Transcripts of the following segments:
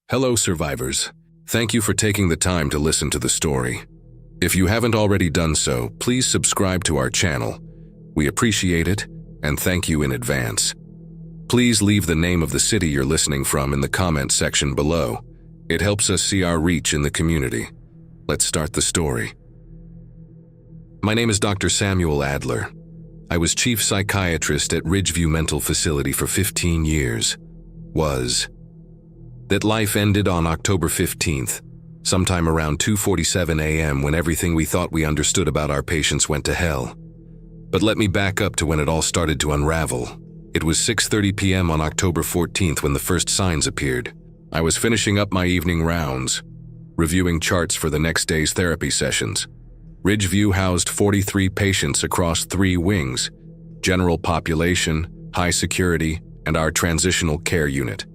Hello, survivors. Thank you for taking the time to listen to the story. If you haven't already done so, please subscribe to our channel. We appreciate it, and thank you in advance. Please leave the name of the city you're listening from in the comment section below. It helps us see our reach in the community. Let's start the story. My name is Dr. Samuel Adler. I was chief psychiatrist at Ridgeview Mental Facility for 15 years. That life ended on October 15th, sometime around 2:47 a.m. when everything we thought we understood about our patients went to hell. But let me back up to when it all started to unravel. It was 6:30 p.m. on October 14th when the first signs appeared. I was finishing up my evening rounds, reviewing charts for the next day's therapy sessions. Ridgeview housed 43 patients across 3 wings: general population, high security, and our transitional care unit.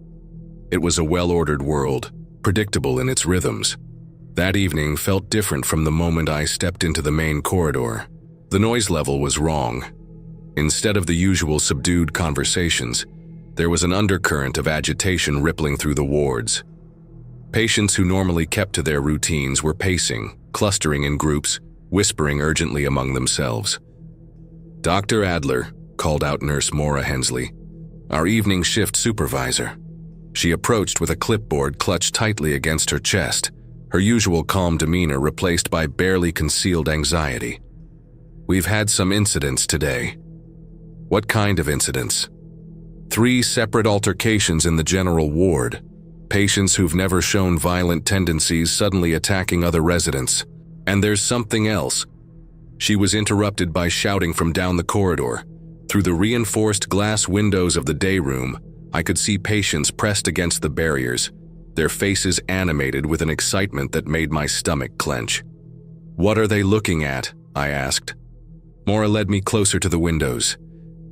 It was a well-ordered world, predictable in its rhythms. That evening felt different from the moment I stepped into the main corridor. The noise level was wrong. Instead of the usual subdued conversations, there was an undercurrent of agitation rippling through the wards. Patients who normally kept to their routines were pacing, clustering in groups, whispering urgently among themselves. "Dr. Adler," called out Nurse Maura Hensley, our evening shift supervisor. She approached with a clipboard clutched tightly against her chest, her usual calm demeanor replaced by barely concealed anxiety. "We've had some incidents today." "What kind of incidents?" 3 separate altercations in the general ward. Patients who've never shown violent tendencies suddenly attacking other residents. And there's something else. She was interrupted by shouting from down the corridor. Through the reinforced glass windows of the day room, I could see patients pressed against the barriers, their faces animated with an excitement that made my stomach clench. "What are they looking at?" I asked. Maura led me closer to the windows.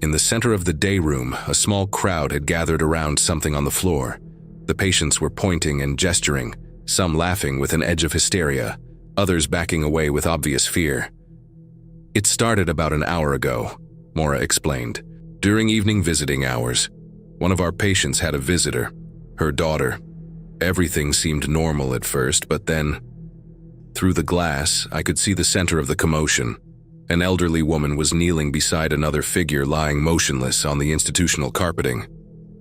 In the center of the day room, a small crowd had gathered around something on the floor. The patients were pointing and gesturing, some laughing with an edge of hysteria, others backing away with obvious fear. "It started about an hour ago," Maura explained. "During evening visiting hours, one of our patients had a visitor, her daughter. Everything seemed normal at first, but then, through the glass, I could see the center of the commotion. An elderly woman was kneeling beside another figure lying motionless on the institutional carpeting.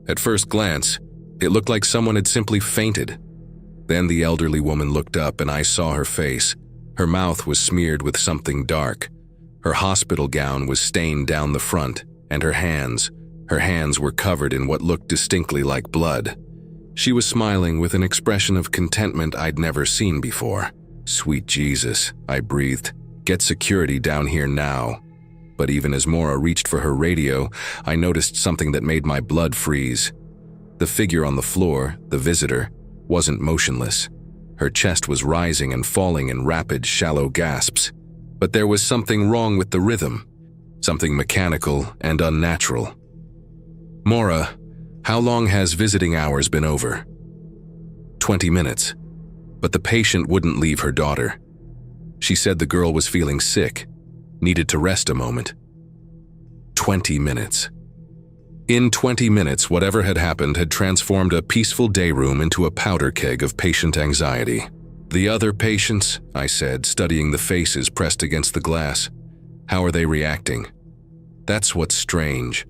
At first glance, it looked like someone had simply fainted. Then the elderly woman looked up and I saw her face. Her mouth was smeared with something dark. Her hospital gown was stained down the front, and her hands were covered in what looked distinctly like blood. She was smiling with an expression of contentment I'd never seen before. "Sweet Jesus," I breathed. "Get security down here now." But even as Maura reached for her radio, I noticed something that made my blood freeze. The figure on the floor, the visitor, wasn't motionless. Her chest was rising and falling in rapid, shallow gasps. But there was something wrong with the rhythm, something mechanical and unnatural. "Maura, how long has visiting hours been over?" 20 minutes. But the patient wouldn't leave her daughter. She said the girl was feeling sick, needed to rest a moment. 20 minutes. In 20 minutes, whatever had happened had transformed a peaceful day room into a powder keg of patient anxiety. "The other patients," I said, studying the faces pressed against the glass. "How are they reacting?" "That's what's strange.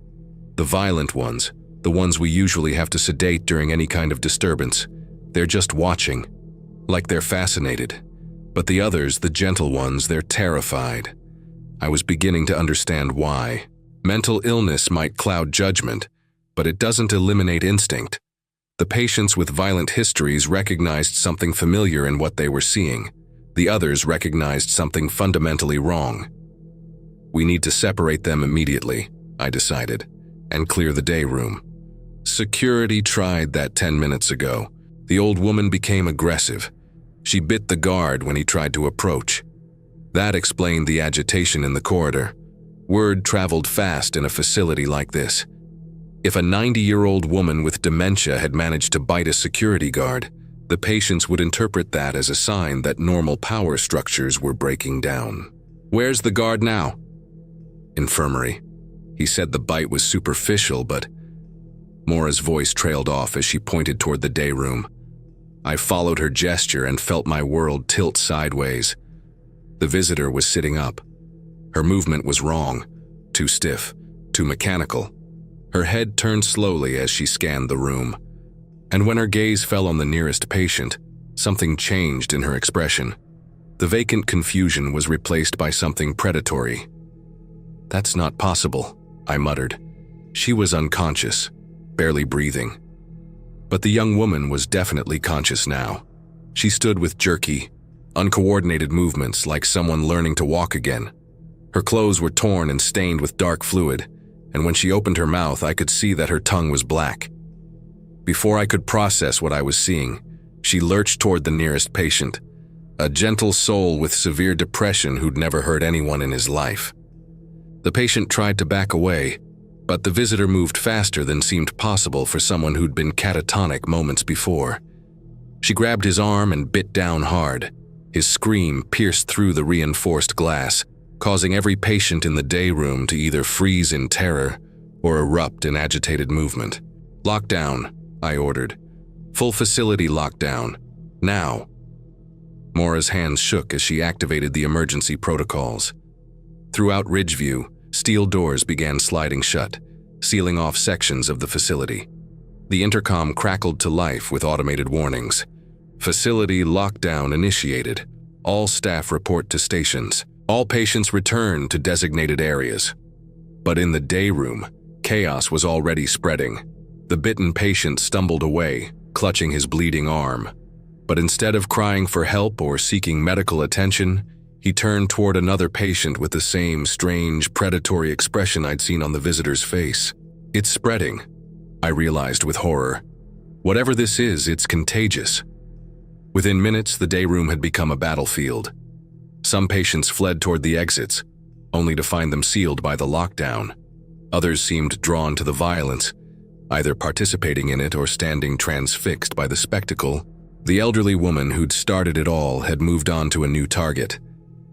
The violent ones, the ones we usually have to sedate during any kind of disturbance, they're just watching, like they're fascinated. But the others, the gentle ones, they're terrified." I was beginning to understand why. Mental illness might cloud judgment, but it doesn't eliminate instinct. The patients with violent histories recognized something familiar in what they were seeing. The others recognized something fundamentally wrong. "We need to separate them immediately," I decided, "and clear the day room." Security tried that 10 minutes ago. The old woman became aggressive. She bit the guard when he tried to approach. That explained the agitation in the corridor. Word traveled fast in a facility like this. If a 90-year-old woman with dementia had managed to bite a security guard, the patients would interpret that as a sign that normal power structures were breaking down. "Where's the guard now?" "Infirmary." He said the bite was superficial, but Maura's voice trailed off as she pointed toward the day room. I followed her gesture and felt my world tilt sideways. The visitor was sitting up. Her movement was wrong, too stiff, too mechanical. Her head turned slowly as she scanned the room. And when her gaze fell on the nearest patient, something changed in her expression. The vacant confusion was replaced by something predatory. "That's not possible," I muttered. She was unconscious, barely breathing. But the young woman was definitely conscious now. She stood with jerky, uncoordinated movements like someone learning to walk again. Her clothes were torn and stained with dark fluid, and when she opened her mouth, I could see that her tongue was black. Before I could process what I was seeing, she lurched toward the nearest patient, a gentle soul with severe depression who'd never hurt anyone in his life. The patient tried to back away, but the visitor moved faster than seemed possible for someone who'd been catatonic moments before. She grabbed his arm and bit down hard. His scream pierced through the reinforced glass, causing every patient in the day room to either freeze in terror or erupt in agitated movement. "Lockdown," I ordered. "Full facility lockdown. Now." Mora's hands shook as she activated the emergency protocols. Throughout Ridgeview, steel doors began sliding shut, sealing off sections of the facility. The intercom crackled to life with automated warnings. "Facility lockdown initiated. All staff report to stations. All patients return to designated areas." But in the day room, chaos was already spreading. The bitten patient stumbled away, clutching his bleeding arm. But instead of crying for help or seeking medical attention, he turned toward another patient with the same strange, predatory expression I'd seen on the visitor's face. "It's spreading," I realized with horror. "Whatever this is, it's contagious." Within minutes, the day room had become a battlefield. Some patients fled toward the exits, only to find them sealed by the lockdown. Others seemed drawn to the violence, either participating in it or standing transfixed by the spectacle. The elderly woman who'd started it all had moved on to a new target,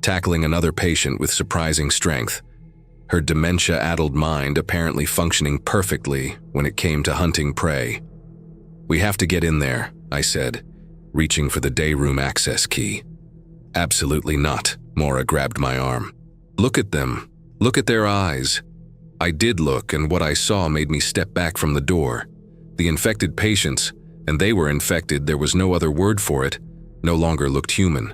tackling another patient with surprising strength, her dementia-addled mind apparently functioning perfectly when it came to hunting prey. "We have to get in there," I said, reaching for the day room access key. "Absolutely not," Mora grabbed my arm. "Look at them. Look at their eyes." I did look, and what I saw made me step back from the door. The infected patients, and they were infected, there was no other word for it, no longer looked human.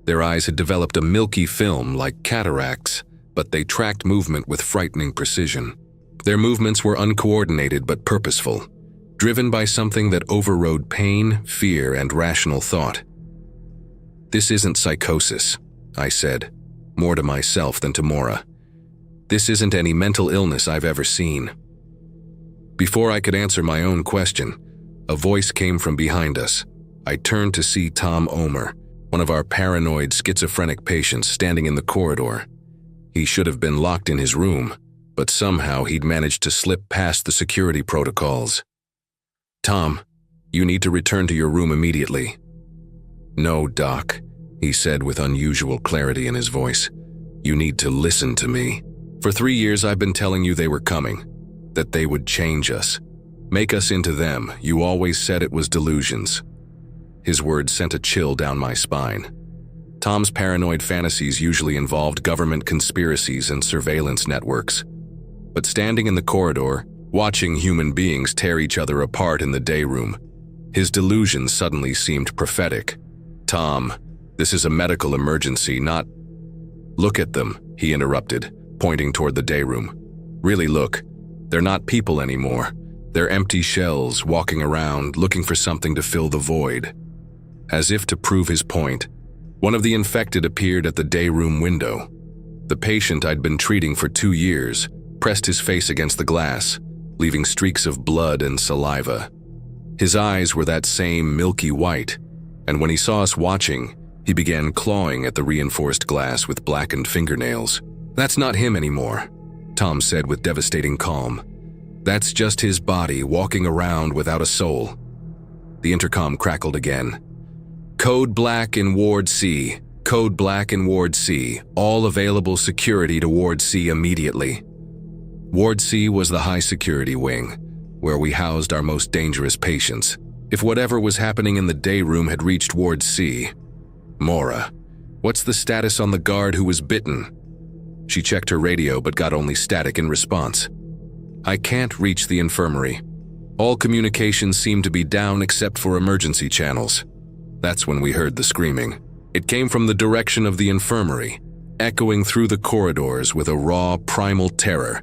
Their eyes had developed a milky film like cataracts, but they tracked movement with frightening precision. Their movements were uncoordinated but purposeful, driven by something that overrode pain, fear, and rational thought. "This isn't psychosis," I said, more to myself than to Mora. "This isn't any mental illness I've ever seen." Before I could answer my own question, a voice came from behind us. I turned to see Tom Omer, one of our paranoid schizophrenic patients, standing in the corridor. He should have been locked in his room, but somehow he'd managed to slip past the security protocols. "Tom, you need to return to your room immediately." "No, Doc," he said with unusual clarity in his voice. "You need to listen to me. For 3 years I've been telling you they were coming, that they would change us, make us into them. You always said it was delusions." His words sent a chill down my spine. Tom's paranoid fantasies usually involved government conspiracies and surveillance networks. But standing in the corridor, watching human beings tear each other apart in the day room, his delusions suddenly seemed prophetic. "Tom, this is a medical emergency, not—" "Look at them," he interrupted, pointing toward the day room. "Really look. They're not people anymore. They're empty shells walking around looking for something to fill the void." As if to prove his point, one of the infected appeared at the day room window. The patient I'd been treating for 2 years pressed his face against the glass, leaving streaks of blood and saliva. His eyes were that same milky white, and when he saw us watching, he began clawing at the reinforced glass with blackened fingernails. "That's not him anymore," Tom said with devastating calm. "That's just his body walking around without a soul." The intercom crackled again. "Code Black in Ward C. Code Black in Ward C. All available security to Ward C immediately." Ward C was the high security wing, where we housed our most dangerous patients. if whatever was happening in the day room had reached Ward C. Mora, what's the status on the guard who was bitten? She checked her radio but got only static in response. I can't reach the infirmary. All communications seem to be down except for emergency channels. That's when we heard the screaming. It came from the direction of the infirmary, echoing through the corridors with a raw, primal terror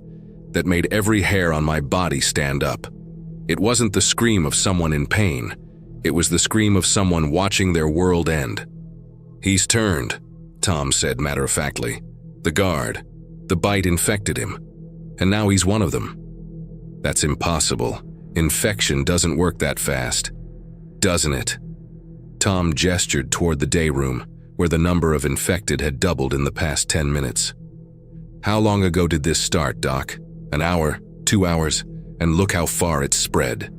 that made every hair on my body stand up. It wasn't the scream of someone in pain. It was the scream of someone watching their world end. He's turned, Tom said matter-of-factly. The guard. The bite infected him. And now he's one of them. That's impossible. Infection doesn't work that fast. Doesn't it? Tom gestured toward the day room, where the number of infected had doubled in the past 10 minutes. How long ago did this start, Doc? An hour? 2 hours? And look how far it's spread.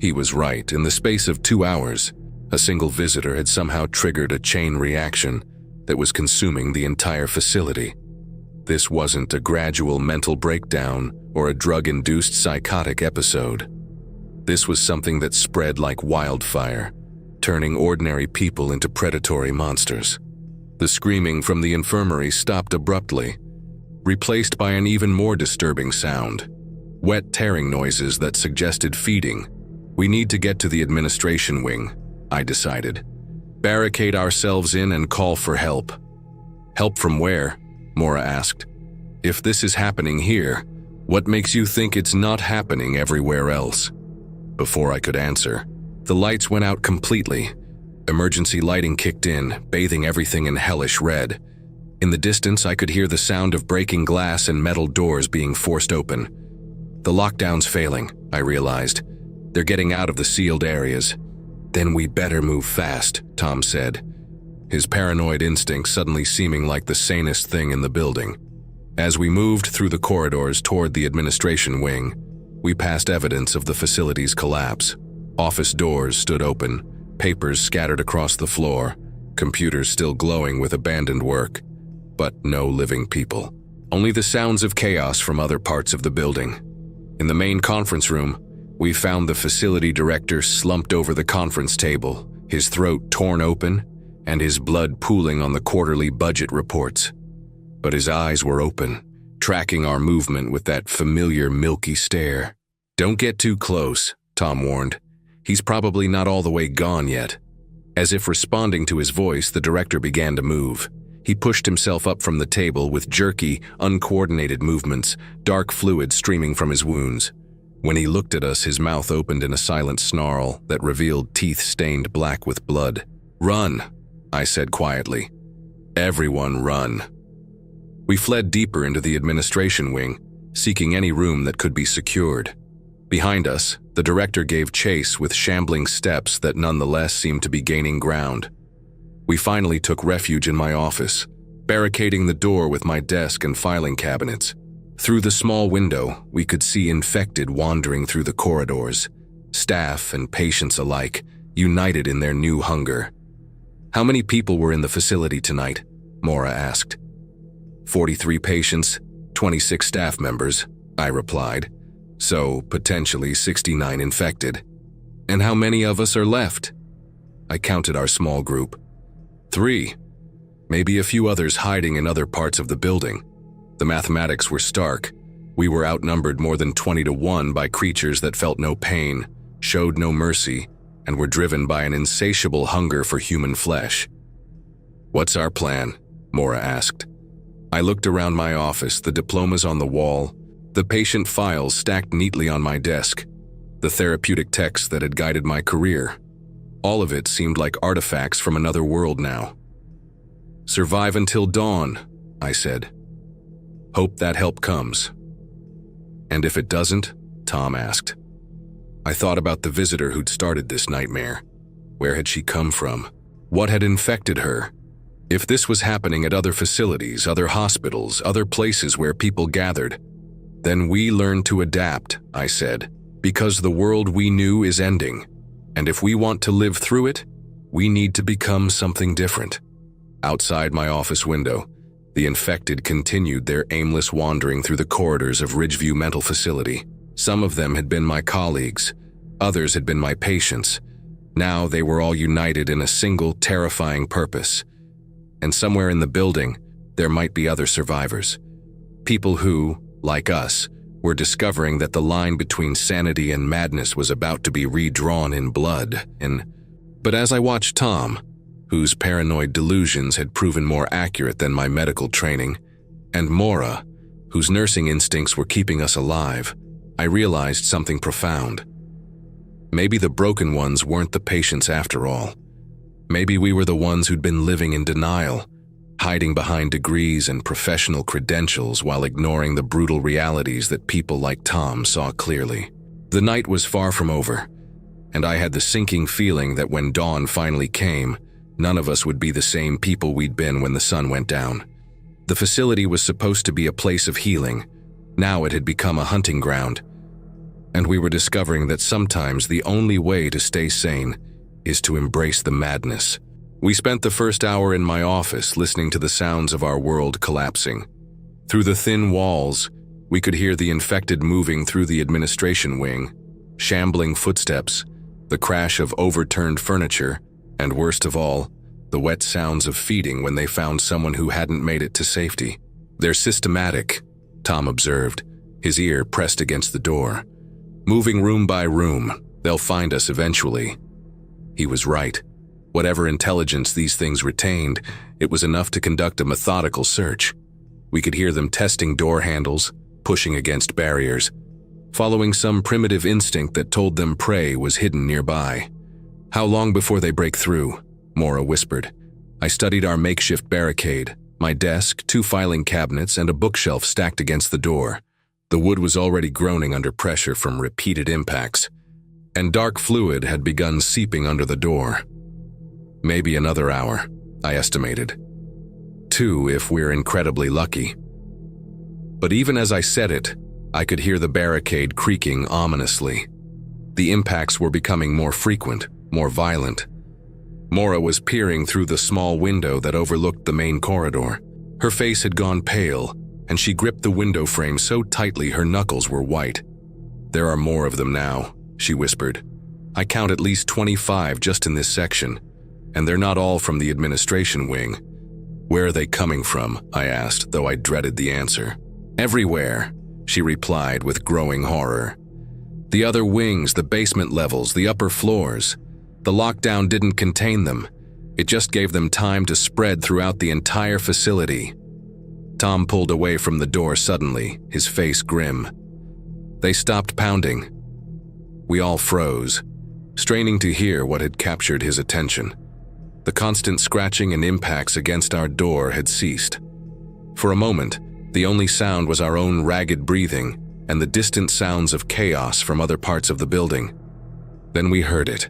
He was right. In the space of 2 hours, a single visitor had somehow triggered a chain reaction that was consuming the entire facility. This wasn't a gradual mental breakdown or a drug-induced psychotic episode. This was something that spread like wildfire, turning ordinary people into predatory monsters. The screaming from the infirmary stopped abruptly, replaced by an even more disturbing sound. Wet tearing noises that suggested feeding. We need to get to the administration wing, I decided. Barricade ourselves in and call for help. Help from where? Mora asked. If this is happening here, what makes you think it's not happening everywhere else? Before I could answer, the lights went out completely. Emergency lighting kicked in, bathing everything in hellish red. In the distance, I could hear the sound of breaking glass and metal doors being forced open. The lockdown's failing, I realized. They're getting out of the sealed areas. Then we better move fast, Tom said, his paranoid instincts suddenly seeming like the sanest thing in the building. As we moved through the corridors toward the administration wing, we passed evidence of the facility's collapse. Office doors stood open, papers scattered across the floor, computers still glowing with abandoned work, but no living people. Only the sounds of chaos from other parts of the building. In the main conference room, we found the facility director slumped over the conference table, his throat torn open, and his blood pooling on the quarterly budget reports. But his eyes were open, tracking our movement with that familiar milky stare. Don't get too close, Tom warned. He's probably not all the way gone yet. As if responding to his voice, the director began to move. He pushed himself up from the table with jerky, uncoordinated movements, dark fluid streaming from his wounds. When he looked at us, his mouth opened in a silent snarl that revealed teeth stained black with blood. Run, I said quietly. Everyone run. We fled deeper into the administration wing, seeking any room that could be secured. Behind us, the director gave chase with shambling steps that nonetheless seemed to be gaining ground. We finally took refuge in my office, barricading the door with my desk and filing cabinets. Through the small window, we could see infected wandering through the corridors, staff and patients alike, united in their new hunger. How many people were in the facility tonight? Mora asked. 43 patients, 26 staff members, I replied. So, potentially 69 infected. And how many of us are left? I counted our small group. 3. Maybe a few others hiding in other parts of the building. The mathematics were stark. We were outnumbered more than 20 to 1 by creatures that felt no pain, showed no mercy, and were driven by an insatiable hunger for human flesh. What's our plan? Mora asked. I looked around my office, the diplomas on the wall, the patient files stacked neatly on my desk, the therapeutic texts that had guided my career. All of it seemed like artifacts from another world now. Survive until dawn, I said. Hope that help comes. And if it doesn't? Tom asked. I thought about the visitor who'd started this nightmare. Where had she come from? What had infected her? If this was happening at other facilities, other hospitals, other places where people gathered, then we learn to adapt, I said, because the world we knew is ending. And if we want to live through it, we need to become something different. Outside my office window, the infected continued their aimless wandering through the corridors of Ridgeview Mental Facility. Some of them had been my colleagues, others had been my patients, Now they were all united in a single terrifying purpose. And somewhere in the building, there might be other survivors. People who, like us, were discovering that the line between sanity and madness was about to be redrawn in blood. But as I watched Tom, whose paranoid delusions had proven more accurate than my medical training, and Maura, whose nursing instincts were keeping us alive, I realized something profound. Maybe the broken ones weren't the patients after all. Maybe we were the ones who'd been living in denial, hiding behind degrees and professional credentials while ignoring the brutal realities that people like Tom saw clearly. The night was far from over, and I had the sinking feeling that when dawn finally came, none of us would be the same people we'd been when the sun went down. The facility was supposed to be a place of healing. Now it had become a hunting ground. And we were discovering that sometimes the only way to stay sane is to embrace the madness. We spent the first hour in my office listening to the sounds of our world collapsing. Through the thin walls, we could hear the infected moving through the administration wing, shambling footsteps, the crash of overturned furniture, and worst of all, the wet sounds of feeding when they found someone who hadn't made it to safety. "They're systematic," Tom observed, his ear pressed against the door. "Moving room by room, they'll find us eventually." He was right. Whatever intelligence these things retained, it was enough to conduct a methodical search. We could hear them testing door handles, pushing against barriers, following some primitive instinct that told them prey was hidden nearby. "How long before they break through?" Maura whispered. I studied our makeshift barricade, my desk, 2 filing cabinets, and a bookshelf stacked against the door. The wood was already groaning under pressure from repeated impacts, and dark fluid had begun seeping under the door. Maybe another hour, I estimated. 2 if we're incredibly lucky. But even as I said it, I could hear the barricade creaking ominously. The impacts were becoming more frequent, more violent. Maura was peering through the small window that overlooked the main corridor. Her face had gone pale, and she gripped the window frame so tightly her knuckles were white. "There are more of them now," she whispered. "I count at least 25 just in this section, and they're not all from the administration wing." "Where are they coming from?" I asked, though I dreaded the answer. "Everywhere," she replied with growing horror. "The other wings, the basement levels, the upper floors. The lockdown didn't contain them. It just gave them time to spread throughout the entire facility." Tom pulled away from the door suddenly, his face grim. They stopped pounding. We all froze, straining to hear what had captured his attention. The constant scratching and impacts against our door had ceased. For a moment, the only sound was our own ragged breathing and the distant sounds of chaos from other parts of the building. Then we heard it.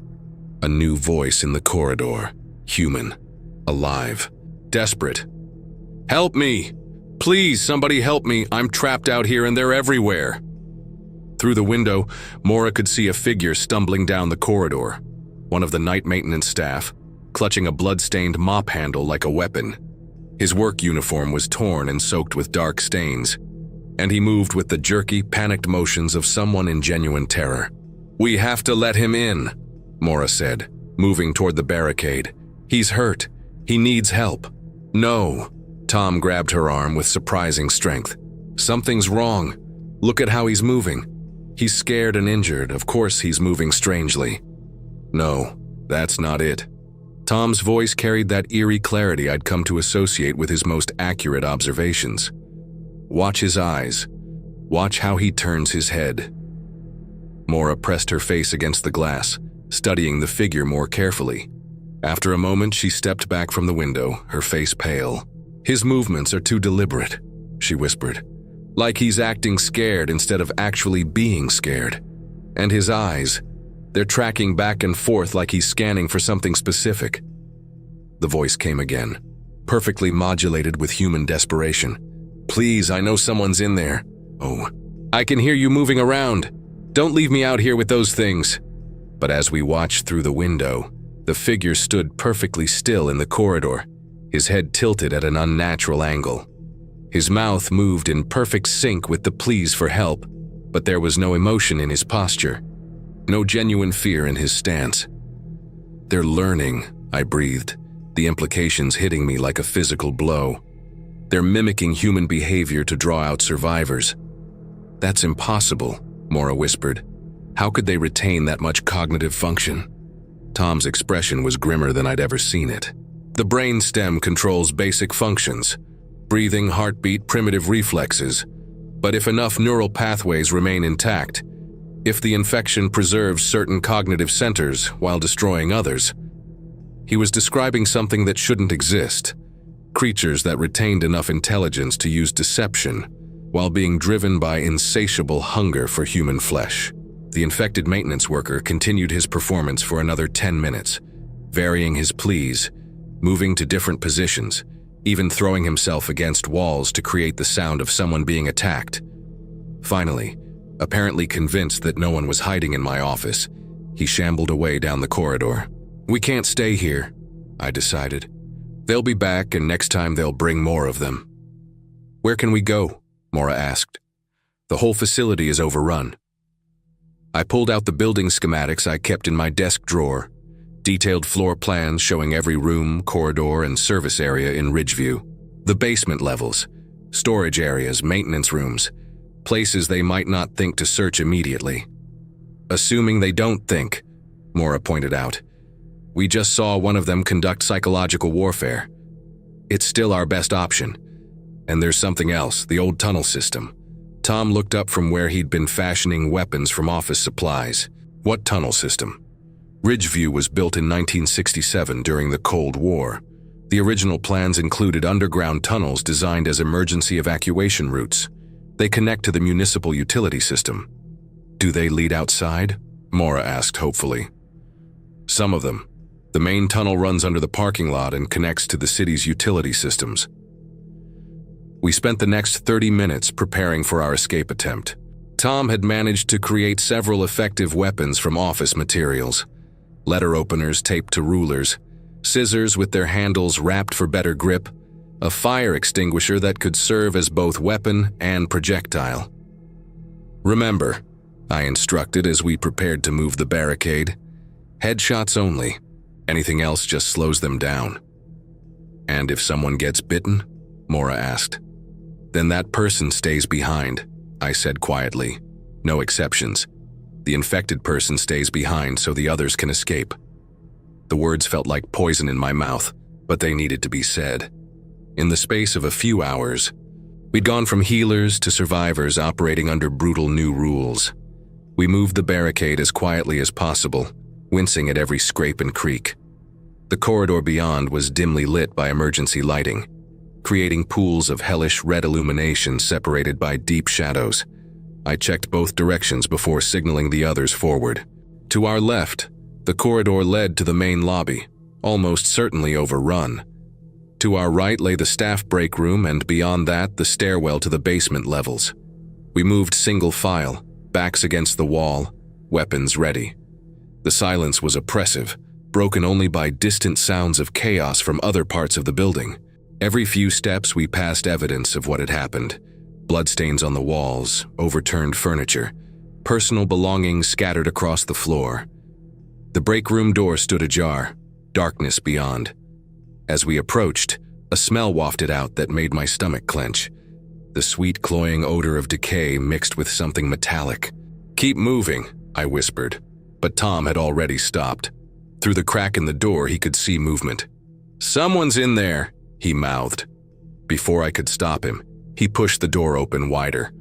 A new voice in the corridor, human, alive, desperate. "Help me! Please, somebody help me! I'm trapped out here and they're everywhere!" Through the window, Maura could see a figure stumbling down the corridor, one of the night maintenance staff, clutching a blood-stained mop handle like a weapon. His work uniform was torn and soaked with dark stains, and he moved with the jerky, panicked motions of someone in genuine terror. "We have to let him in," Maura said, moving toward the barricade. "He's hurt. He needs help." "No." Tom grabbed her arm with surprising strength. "Something's wrong. Look at how he's moving. He's scared and injured. Of course he's moving strangely." "No, that's not it." Tom's voice carried that eerie clarity I'd come to associate with his most accurate observations. "Watch his eyes. Watch how he turns his head." Maura pressed her face against the glass, studying the figure more carefully. After a moment, she stepped back from the window, her face pale. "His movements are too deliberate," she whispered. "Like he's acting scared instead of actually being scared. And his eyes, they're tracking back and forth like he's scanning for something specific." The voice came again, perfectly modulated with human desperation. "Please, I know someone's in there. Oh, I can hear you moving around. Don't leave me out here with those things." But as we watched through the window, the figure stood perfectly still in the corridor, his head tilted at an unnatural angle. His mouth moved in perfect sync with the pleas for help, but there was no emotion in his posture, no genuine fear in his stance. They're learning, I breathed, the implications hitting me like a physical blow. They're mimicking human behavior to draw out survivors. That's impossible, Maura whispered. How could they retain that much cognitive function? Tom's expression was grimmer than I'd ever seen it. The brain stem controls basic functions: breathing, heartbeat, primitive reflexes. But if enough neural pathways remain intact, if the infection preserves certain cognitive centers while destroying others. He was describing something that shouldn't exist: creatures that retained enough intelligence to use deception while being driven by insatiable hunger for human flesh. The infected maintenance worker continued his performance for another 10 minutes, varying his pleas, moving to different positions, even throwing himself against walls to create the sound of someone being attacked. Finally, apparently convinced that no one was hiding in my office, he shambled away down the corridor. We can't stay here, I decided. They'll be back, and next time they'll bring more of them. Where can we go? Maura asked. The whole facility is overrun. I pulled out the building schematics I kept in my desk drawer, detailed floor plans showing every room, corridor, and service area in Ridgeview. The basement levels, storage areas, maintenance rooms, places they might not think to search immediately. Assuming they don't think, Maura pointed out. We just saw one of them conduct psychological warfare. It's still our best option. And there's something else, the old tunnel system. Tom looked up from where he'd been fashioning weapons from office supplies. What tunnel system? Ridgeview was built in 1967 during the Cold War. The original plans included underground tunnels designed as emergency evacuation routes. They connect to the municipal utility system. Do they lead outside? Maura asked hopefully. Some of them. The main tunnel runs under the parking lot and connects to the city's utility systems. We spent the next 30 minutes preparing for our escape attempt. Tom had managed to create several effective weapons from office materials: letter openers taped to rulers, scissors with their handles wrapped for better grip, a fire extinguisher that could serve as both weapon and projectile. Remember, I instructed as we prepared to move the barricade, headshots only. Anything else just slows them down. And if someone gets bitten? Maura asked. Then that person stays behind, I said quietly. No exceptions. The infected person stays behind so the others can escape. The words felt like poison in my mouth, but they needed to be said. In the space of a few hours, we'd gone from healers to survivors operating under brutal new rules. We moved the barricade as quietly as possible, wincing at every scrape and creak. The corridor beyond was dimly lit by emergency lighting, creating pools of hellish red illumination separated by deep shadows. I checked both directions before signaling the others forward. To our left, the corridor led to the main lobby, almost certainly overrun. To our right lay the staff break room, and beyond that, the stairwell to the basement levels. We moved single file, backs against the wall, weapons ready. The silence was oppressive, broken only by distant sounds of chaos from other parts of the building. Every few steps we passed evidence of what had happened. Bloodstains on the walls, overturned furniture, personal belongings scattered across the floor. The break room door stood ajar, darkness beyond. As we approached, a smell wafted out that made my stomach clench. The sweet, cloying odor of decay mixed with something metallic. "Keep moving," I whispered, but Tom had already stopped. Through the crack in the door, he could see movement. "Someone's in there," he mouthed. Before I could stop him, he pushed the door open wider.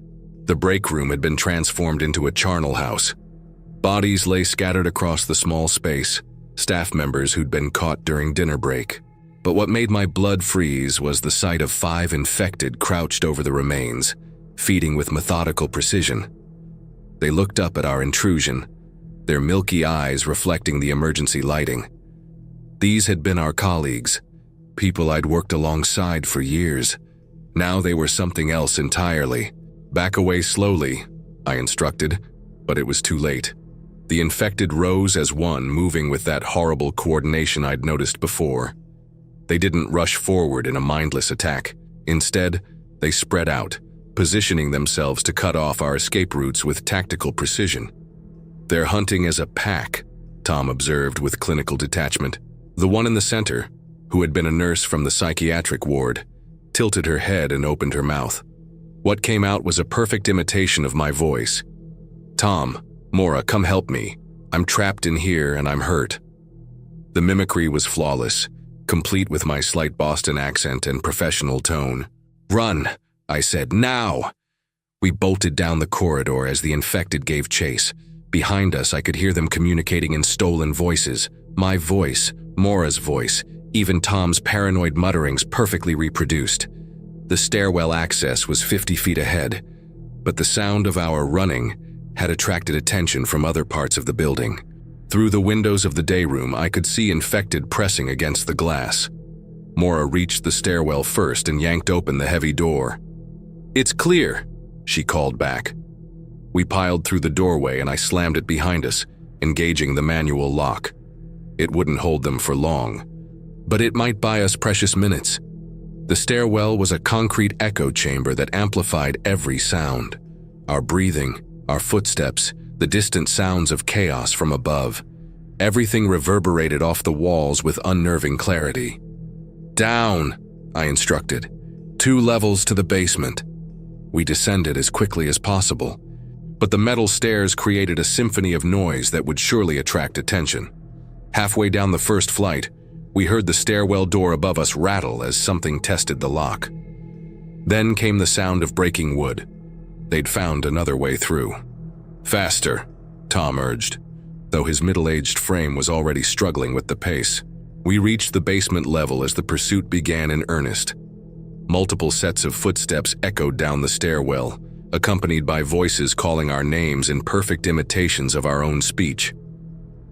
The break room had been transformed into a charnel house. Bodies lay scattered across the small space, staff members who'd been caught during dinner break. But what made my blood freeze was the sight of 5 infected crouched over the remains, feeding with methodical precision. They looked up at our intrusion, their milky eyes reflecting the emergency lighting. These had been our colleagues, people I'd worked alongside for years. Now they were something else entirely. "Back away slowly," I instructed, but it was too late. The infected rose as one, moving with that horrible coordination I'd noticed before. They didn't rush forward in a mindless attack. Instead, they spread out, positioning themselves to cut off our escape routes with tactical precision. They're hunting as a pack, Tom observed with clinical detachment. The one in the center, who had been a nurse from the psychiatric ward, tilted her head and opened her mouth. What came out was a perfect imitation of my voice. "Tom, Mora, come help me. I'm trapped in here and I'm hurt." The mimicry was flawless, complete with my slight Boston accent and professional tone. "Run," I said, "now!" We bolted down the corridor as the infected gave chase. Behind us, I could hear them communicating in stolen voices. My voice, Mora's voice, even Tom's paranoid mutterings perfectly reproduced. The stairwell access was 50 feet ahead, but the sound of our running had attracted attention from other parts of the building. Through the windows of the day room, I could see infected pressing against the glass. Mora reached the stairwell first and yanked open the heavy door. "It's clear," she called back. We piled through the doorway and I slammed it behind us, engaging the manual lock. It wouldn't hold them for long, but it might buy us precious minutes. The stairwell was a concrete echo chamber that amplified every sound. Our breathing, our footsteps, the distant sounds of chaos from above. Everything reverberated off the walls with unnerving clarity. "Down," I instructed. "2 levels to the basement." We descended as quickly as possible, but the metal stairs created a symphony of noise that would surely attract attention. Halfway down the first flight, we heard the stairwell door above us rattle as something tested the lock. Then came the sound of breaking wood. They'd found another way through. "Faster," Tom urged, though his middle-aged frame was already struggling with the pace. We reached the basement level as the pursuit began in earnest. Multiple sets of footsteps echoed down the stairwell, accompanied by voices calling our names in perfect imitations of our own speech.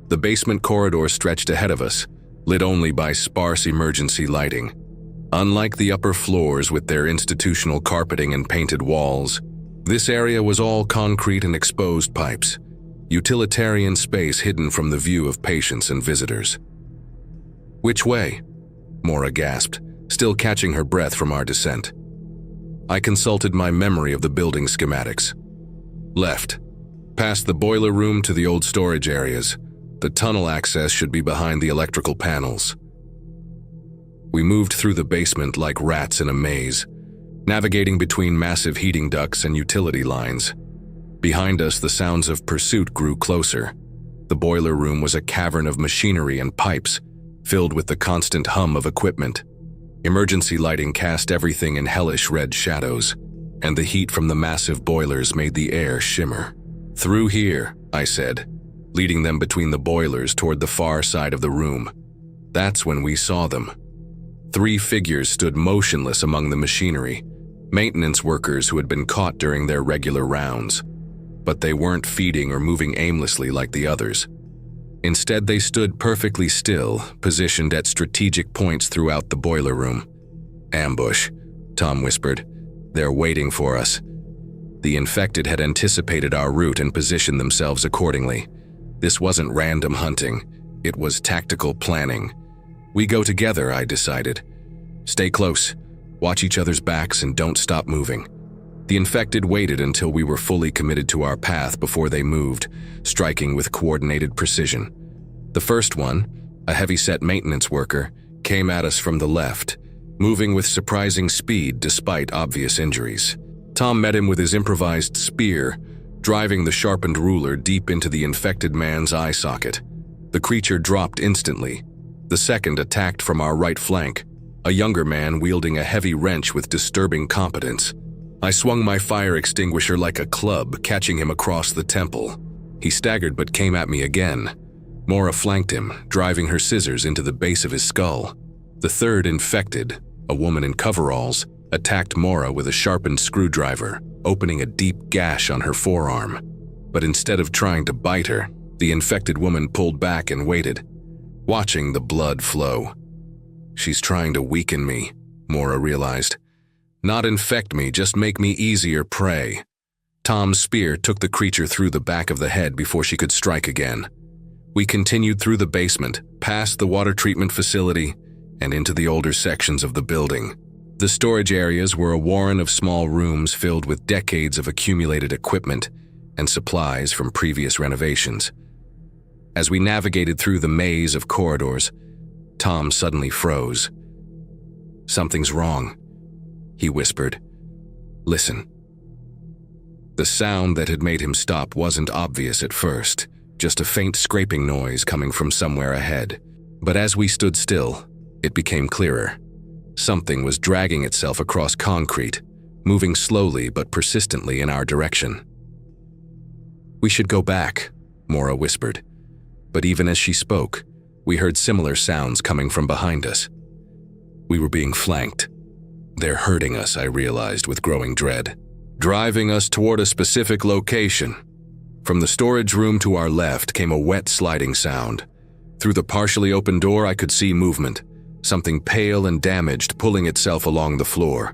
The basement corridor stretched ahead of us, lit only by sparse emergency lighting. Unlike the upper floors with their institutional carpeting and painted walls, this area was all concrete and exposed pipes, utilitarian space hidden from the view of patients and visitors. "Which way?" Mora gasped, still catching her breath from our descent. I consulted my memory of the building schematics. "Left. Past the boiler room to the old storage areas. The tunnel access should be behind the electrical panels." We moved through the basement like rats in a maze, navigating between massive heating ducts and utility lines. Behind us, the sounds of pursuit grew closer. The boiler room was a cavern of machinery and pipes, filled with the constant hum of equipment. Emergency lighting cast everything in hellish red shadows, and the heat from the massive boilers made the air shimmer. "Through here," I said, leading them between the boilers toward the far side of the room. That's when we saw them. 3 figures stood motionless among the machinery, maintenance workers who had been caught during their regular rounds. But they weren't feeding or moving aimlessly like the others. Instead, they stood perfectly still, positioned at strategic points throughout the boiler room. "Ambush," Tom whispered. "They're waiting for us." The infected had anticipated our route and positioned themselves accordingly. This wasn't random hunting, it was tactical planning. "We go together," I decided. "Stay close, watch each other's backs, and don't stop moving." The infected waited until we were fully committed to our path before they moved, striking with coordinated precision. The first one, a heavy-set maintenance worker, came at us from the left, moving with surprising speed despite obvious injuries. Tom met him with his improvised spear, driving the sharpened ruler deep into the infected man's eye socket. The creature dropped instantly. The second attacked from our right flank, a younger man wielding a heavy wrench with disturbing competence. I swung my fire extinguisher like a club, catching him across the temple. He staggered but came at me again. Mora flanked him, driving her scissors into the base of his skull. The third infected, a woman in coveralls, attacked Mora with a sharpened screwdriver, opening a deep gash on her forearm. But instead of trying to bite her, the infected woman pulled back and waited, watching the blood flow. "She's trying to weaken me," Mora realized. "Not infect me, just make me easier prey." Tom's spear took the creature through the back of the head before she could strike again. We continued through the basement, past the water treatment facility, and into the older sections of the building. The storage areas were a warren of small rooms filled with decades of accumulated equipment and supplies from previous renovations. As we navigated through the maze of corridors, Tom suddenly froze. "Something's wrong," he whispered. "Listen." The sound that had made him stop wasn't obvious at first, just a faint scraping noise coming from somewhere ahead. But as we stood still, it became clearer. Something was dragging itself across concrete, moving slowly but persistently in our direction. "We should go back," Maura whispered. But even as she spoke, we heard similar sounds coming from behind us. We were being flanked. "They're hurting us," I realized with growing dread. "Driving us toward a specific location." From the storage room to our left came a wet sliding sound. Through the partially open door I could see movement, something pale and damaged pulling itself along the floor.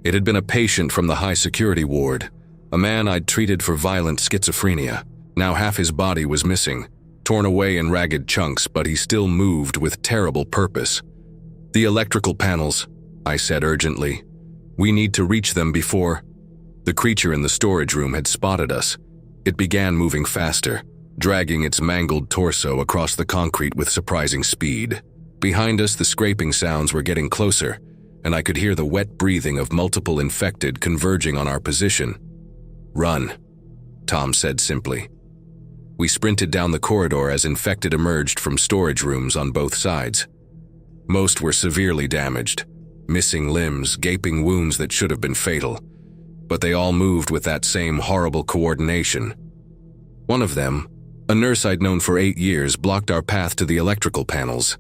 It had been a patient from the high-security ward, a man I'd treated for violent schizophrenia. Now half his body was missing, torn away in ragged chunks, but he still moved with terrible purpose. "The electrical panels," I said urgently. "We need to reach them before—" The creature in the storage room had spotted us. It began moving faster, dragging its mangled torso across the concrete with surprising speed. Behind us, the scraping sounds were getting closer, and I could hear the wet breathing of multiple infected converging on our position. "Run," Tom said simply. We sprinted down the corridor as infected emerged from storage rooms on both sides. Most were severely damaged, missing limbs, gaping wounds that should have been fatal. But they all moved with that same horrible coordination. One of them, a nurse I'd known for 8 years, blocked our path to the electrical panels.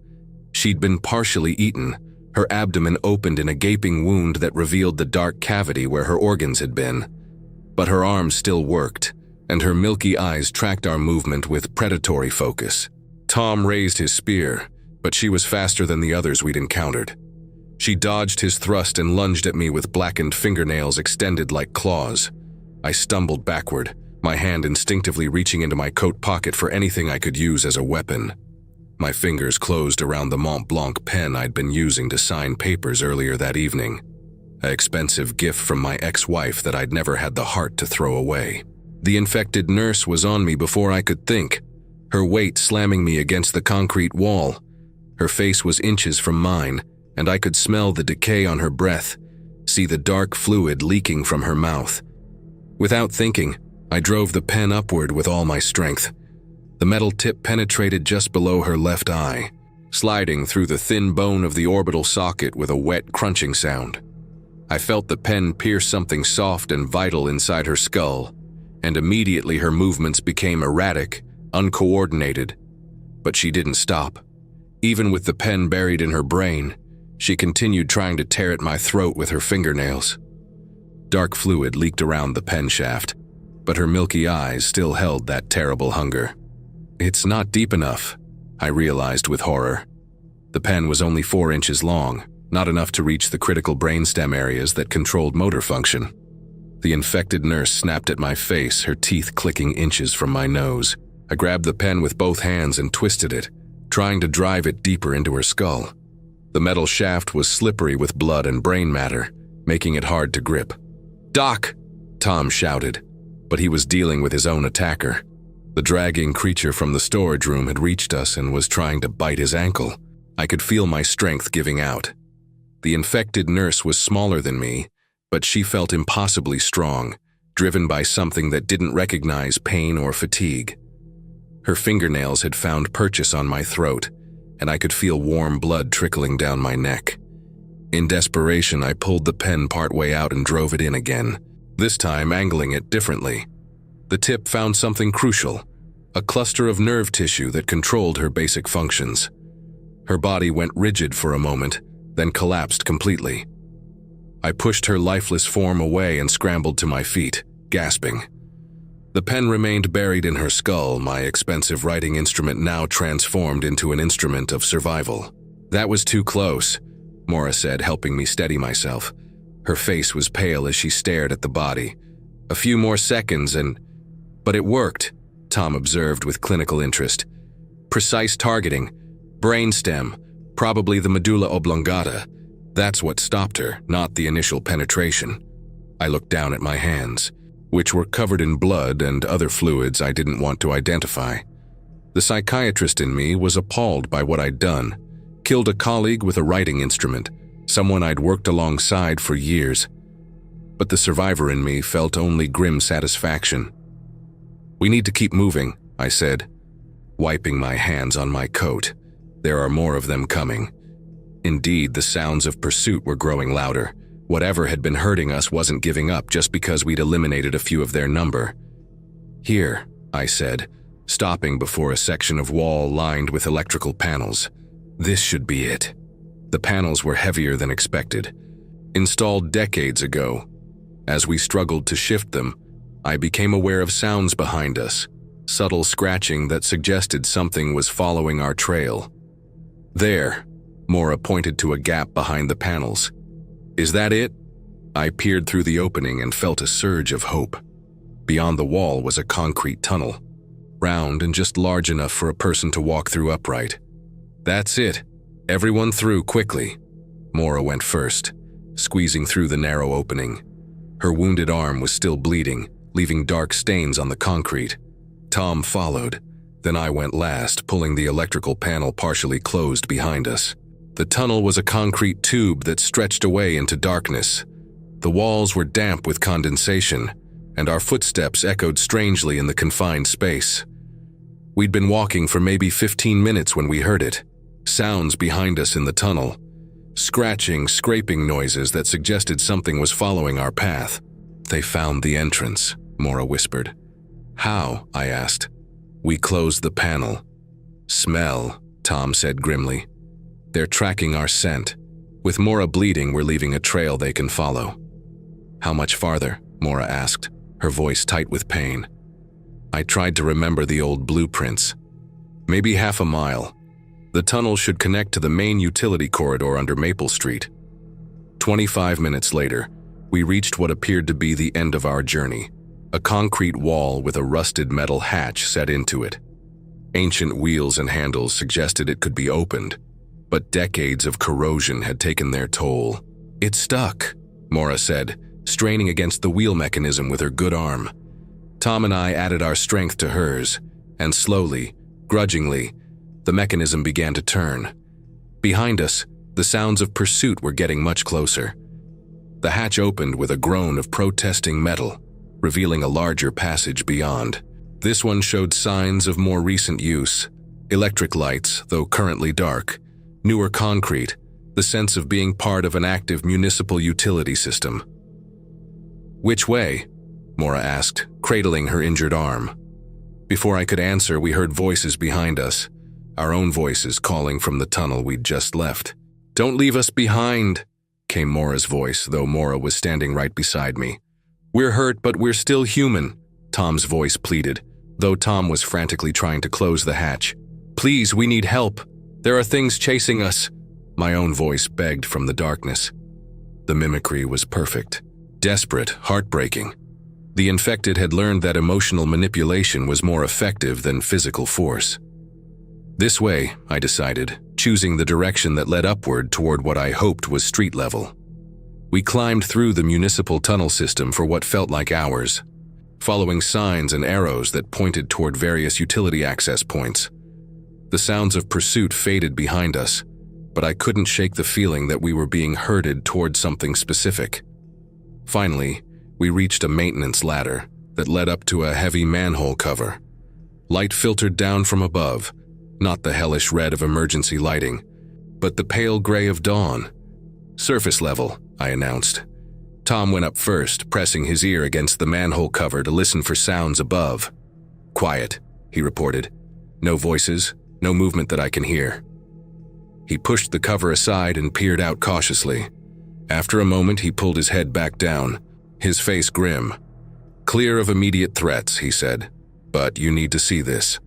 She'd been partially eaten, her abdomen opened in a gaping wound that revealed the dark cavity where her organs had been. But her arms still worked, and her milky eyes tracked our movement with predatory focus. Tom raised his spear, but she was faster than the others we'd encountered. She dodged his thrust and lunged at me with blackened fingernails extended like claws. I stumbled backward, my hand instinctively reaching into my coat pocket for anything I could use as a weapon. My fingers closed around the Mont Blanc pen I'd been using to sign papers earlier that evening, an expensive gift from my ex-wife that I'd never had the heart to throw away. The infected nurse was on me before I could think, her weight slamming me against the concrete wall. Her face was inches from mine, and I could smell the decay on her breath, see the dark fluid leaking from her mouth. Without thinking, I drove the pen upward with all my strength. The metal tip penetrated just below her left eye, sliding through the thin bone of the orbital socket with a wet, crunching sound. I felt the pen pierce something soft and vital inside her skull, and immediately her movements became erratic, uncoordinated. But she didn't stop. Even with the pen buried in her brain, she continued trying to tear at my throat with her fingernails. Dark fluid leaked around the pen shaft, but her milky eyes still held that terrible hunger. "It's not deep enough," I realized with horror. The pen was only 4 inches long, not enough to reach the critical brainstem areas that controlled motor function. The infected nurse snapped at my face, her teeth clicking inches from my nose. I grabbed the pen with both hands and twisted it, trying to drive it deeper into her skull. The metal shaft was slippery with blood and brain matter, making it hard to grip. "Doc!" Tom shouted, but he was dealing with his own attacker. The dragging creature from the storage room had reached us and was trying to bite his ankle. I could feel my strength giving out. The infected nurse was smaller than me, but she felt impossibly strong, driven by something that didn't recognize pain or fatigue. Her fingernails had found purchase on my throat, and I could feel warm blood trickling down my neck. In desperation, I pulled the pen partway out and drove it in again, this time angling it differently. The tip found something crucial, a cluster of nerve tissue that controlled her basic functions. Her body went rigid for a moment, then collapsed completely. I pushed her lifeless form away and scrambled to my feet, gasping. The pen remained buried in her skull, my expensive writing instrument now transformed into an instrument of survival. "That was too close," Maura said, helping me steady myself. Her face was pale as she stared at the body. "A few more seconds and—" "But it worked," Tom observed with clinical interest. "Precise targeting. Brainstem, probably the medulla oblongata. That's what stopped her, not the initial penetration." I looked down at my hands, which were covered in blood and other fluids I didn't want to identify. The psychiatrist in me was appalled by what I'd done. Killed a colleague with a writing instrument, someone I'd worked alongside for years. But the survivor in me felt only grim satisfaction. "We need to keep moving," I said, wiping my hands on my coat. "There are more of them coming." Indeed, the sounds of pursuit were growing louder. Whatever had been hurting us wasn't giving up just because we'd eliminated a few of their number. "Here," I said, stopping before a section of wall lined with electrical panels. "This should be it." The panels were heavier than expected, installed decades ago. As we struggled to shift them, I became aware of sounds behind us, subtle scratching that suggested something was following our trail. "There," Mora pointed to a gap behind the panels. "Is that it?" I peered through the opening and felt a surge of hope. Beyond the wall was a concrete tunnel, round and just large enough for a person to walk through upright. "That's it. Everyone through quickly." Mora went first, squeezing through the narrow opening. Her wounded arm was still bleeding, leaving dark stains on the concrete. Tom followed. Then I went last, pulling the electrical panel partially closed behind us. The tunnel was a concrete tube that stretched away into darkness. The walls were damp with condensation, and our footsteps echoed strangely in the confined space. We'd been walking for maybe 15 minutes when we heard it. Sounds behind us in the tunnel. Scratching, scraping noises that suggested something was following our path. "They found the entrance," Mora whispered. "How?" I asked. "We closed the panel." "Smell," Tom said grimly. "They're tracking our scent. With Mora bleeding, we're leaving a trail they can follow." "How much farther?" Mora asked, her voice tight with pain. I tried to remember the old blueprints. "Maybe half a mile. The tunnel should connect to the main utility corridor under Maple Street." 25 minutes later, we reached what appeared to be the end of our journey, a concrete wall with a rusted metal hatch set into it. Ancient wheels and handles suggested it could be opened, but decades of corrosion had taken their toll. "It's stuck," Mora said, straining against the wheel mechanism with her good arm. Tom and I added our strength to hers, and slowly, grudgingly, the mechanism began to turn. Behind us, the sounds of pursuit were getting much closer. The hatch opened with a groan of protesting metal, revealing a larger passage beyond. This one showed signs of more recent use. Electric lights, though currently dark, newer concrete, the sense of being part of an active municipal utility system. "Which way?" Mora asked, cradling her injured arm. Before I could answer, we heard voices behind us, our own voices calling from the tunnel we'd just left. "Don't leave us behind," came Mora's voice, though Mora was standing right beside me. "We're hurt, but we're still human," Tom's voice pleaded, though Tom was frantically trying to close the hatch. "Please, we need help. There are things chasing us," my own voice begged from the darkness. The mimicry was perfect, desperate, heartbreaking. The infected had learned that emotional manipulation was more effective than physical force. "This way," I decided, choosing the direction that led upward toward what I hoped was street level. We climbed through the municipal tunnel system for what felt like hours, following signs and arrows that pointed toward various utility access points. The sounds of pursuit faded behind us, but I couldn't shake the feeling that we were being herded toward something specific. Finally, we reached a maintenance ladder that led up to a heavy manhole cover. Light filtered down from above, not the hellish red of emergency lighting, but the pale gray of dawn. "Surface level," I announced. Tom went up first, pressing his ear against the manhole cover to listen for sounds above. "Quiet," he reported. "No voices, no movement that I can hear." He pushed the cover aside and peered out cautiously. After a moment, he pulled his head back down, his face grim. "Clear of immediate threats," he said, "but you need to see this."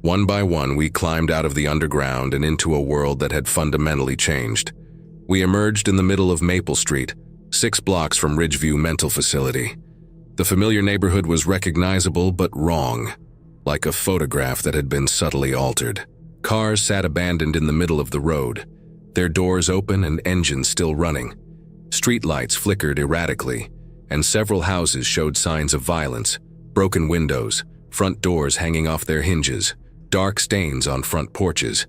One by one, we climbed out of the underground and into a world that had fundamentally changed. We emerged in the middle of Maple Street, 6 blocks from Ridgeview Mental Facility. The familiar neighborhood was recognizable but wrong, like a photograph that had been subtly altered. Cars sat abandoned in the middle of the road, their doors open and engines still running. Streetlights flickered erratically, and several houses showed signs of violence, broken windows, front doors hanging off their hinges, dark stains on front porches.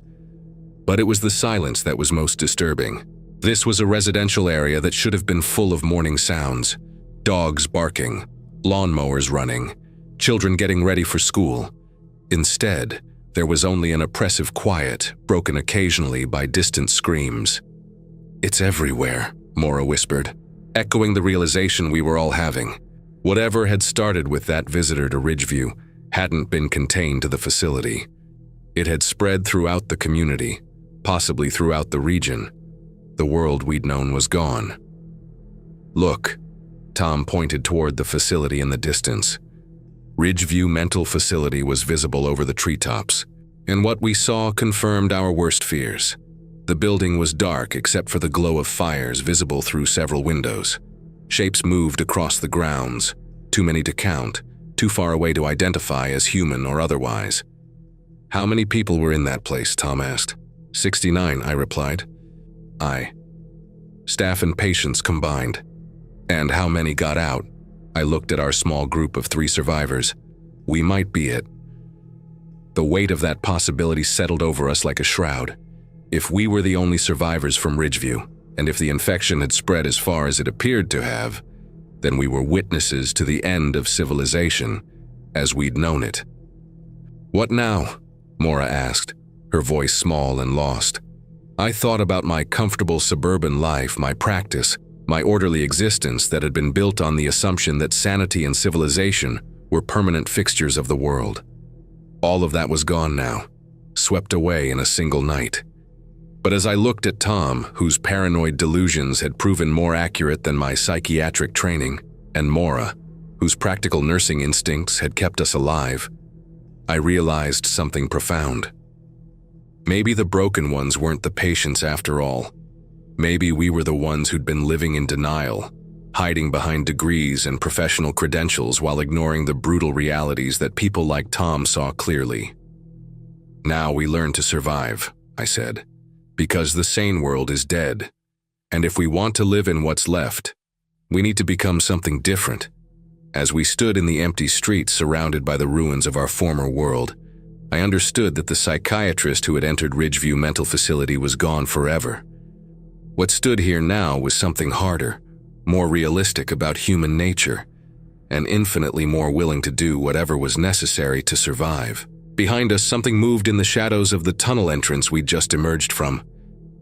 But it was the silence that was most disturbing. This was a residential area that should have been full of morning sounds: dogs barking, lawnmowers running, children getting ready for school. Instead, there was only an oppressive quiet, broken occasionally by distant screams. "It's everywhere," Maura whispered, echoing the realization we were all having. Whatever had started with that visitor to Ridgeview hadn't been contained to the facility. It had spread throughout the community, possibly throughout the region. The world we'd known was gone. "Look," Tom pointed toward the facility in the distance. Ridgeview Mental Facility was visible over the treetops, and what we saw confirmed our worst fears. The building was dark except for the glow of fires visible through several windows. Shapes moved across the grounds, too many to count, too far away to identify as human or otherwise. "How many people were in that place?" Tom asked. 69, I replied. Staff and patients combined. "And how many got out?" I looked at our small group of 3 survivors. "We might be it." The weight of that possibility settled over us like a shroud. If we were the only survivors from Ridgeview, and if the infection had spread as far as it appeared to have, then we were witnesses to the end of civilization as we'd known it. "What now?" Maura asked, her voice small and lost. I thought about my comfortable suburban life, my practice, my orderly existence that had been built on the assumption that sanity and civilization were permanent fixtures of the world. All of that was gone now, swept away in a single night. But as I looked at Tom, whose paranoid delusions had proven more accurate than my psychiatric training, and Maura, whose practical nursing instincts had kept us alive, I realized something profound. Maybe the broken ones weren't the patients after all. Maybe we were the ones who'd been living in denial, hiding behind degrees and professional credentials while ignoring the brutal realities that people like Tom saw clearly. "Now we learn to survive," I said, "because the sane world is dead. And if we want to live in what's left, we need to become something different." As we stood in the empty streets surrounded by the ruins of our former world, I understood that the psychiatrist who had entered Ridgeview Mental Facility was gone forever. What stood here now was something harder, more realistic about human nature, and infinitely more willing to do whatever was necessary to survive. Behind us, something moved in the shadows of the tunnel entrance we'd just emerged from.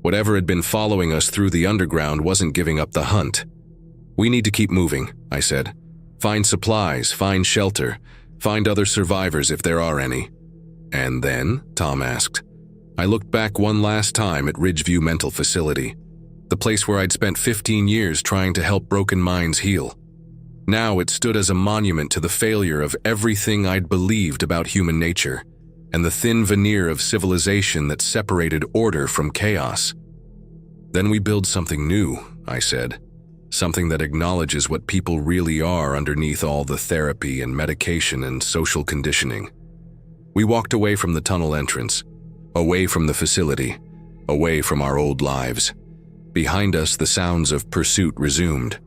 Whatever had been following us through the underground wasn't giving up the hunt. "We need to keep moving," I said. "Find supplies, find shelter, find other survivors if there are any." "And then?" Tom asked. I looked back one last time at Ridgeview Mental Facility, the place where I'd spent 15 years trying to help broken minds heal. Now it stood as a monument to the failure of everything I'd believed about human nature, and the thin veneer of civilization that separated order from chaos. "Then we build something new," I said. "Something that acknowledges what people really are underneath all the therapy and medication and social conditioning." We walked away from the tunnel entrance, away from the facility, away from our old lives. Behind us, the sounds of pursuit resumed.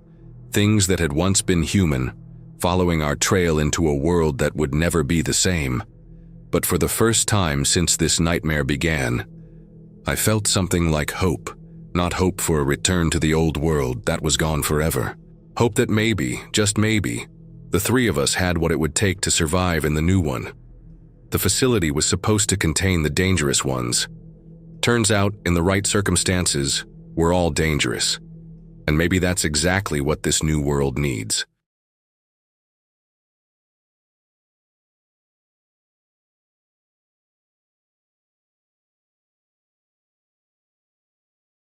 Things that had once been human, following our trail into a world that would never be the same. But for the first time since this nightmare began, I felt something like hope. Not hope for a return to the old world that was gone forever. Hope that maybe, just maybe, the 3 of us had what it would take to survive in the new one. The facility was supposed to contain the dangerous ones. Turns out, in the right circumstances, we're all dangerous. And maybe that's exactly what this new world needs.